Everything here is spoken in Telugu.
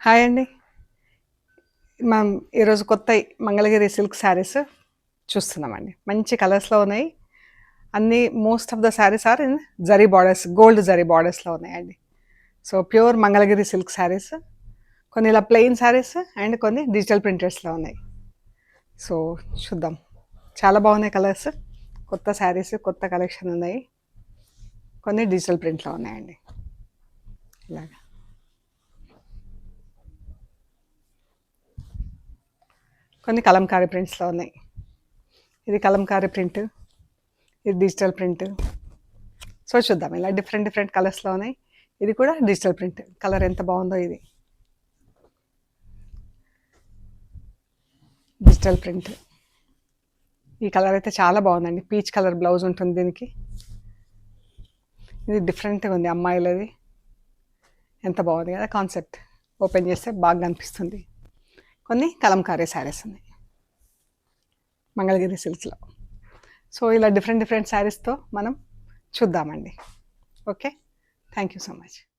హాయ్ అండి. మనం ఈరోజు కొత్త మంగళగిరి సిల్క్ శారీస్ చూస్తున్నామండి. మంచి కలర్స్‌లో ఉన్నాయి. అన్నీ most of the saris are in zari borders, gold zari బార్డర్స్‌లో ఉన్నాయండి. So, pure Mangalagiri silk saris. కొన్ని ఇలా ప్లెయిన్ శారీస్ అండ్ కొన్ని డిజిటల్ ప్రింటెడ్స్‌లో ఉన్నాయి. సో, చూద్దాం. చాలా బాగున్నాయి కలర్స్. కొత్త శారీస్, కొత్త కలెక్షన్ ఉన్నాయి. కొన్ని డిజిటల్ ప్రింట్‌లో ఉన్నాయండి. ఇలాగా. కొన్ని కలంకారీ ప్రింట్స్‌లో ఉన్నాయి. ఇది కలంకారీ ప్రింట్, ఇది డిజిటల్ ప్రింట్. సో చూద్దాం, ఇలా డిఫరెంట్ డిఫరెంట్ కలర్స్లో ఉన్నాయి. ఇది కూడా డిజిటల్ ప్రింట్. కలర్ ఎంత బాగుందో ఇది. Digital print. ఈ కలర్ అయితే చాలా బాగుందండి. పీచ్ కలర్ బ్లౌజ్ ఉంటుంది దీనికి. ఇది డిఫరెంట్గా ఉంది అమ్మాయిలది. ఎంత బాగుంది కదా కాన్సెప్ట్. ఓపెన్ చేస్తే బాగా అనిపిస్తుంది. కొన్ని కలంకారీ శారీస్ ఉన్నాయి మంగళగిరి సిల్క్స్లో. సో ఇలా డిఫరెంట్ డిఫరెంట్ శారీస్తో మనం చూద్దామండి. Okay, thank you so much.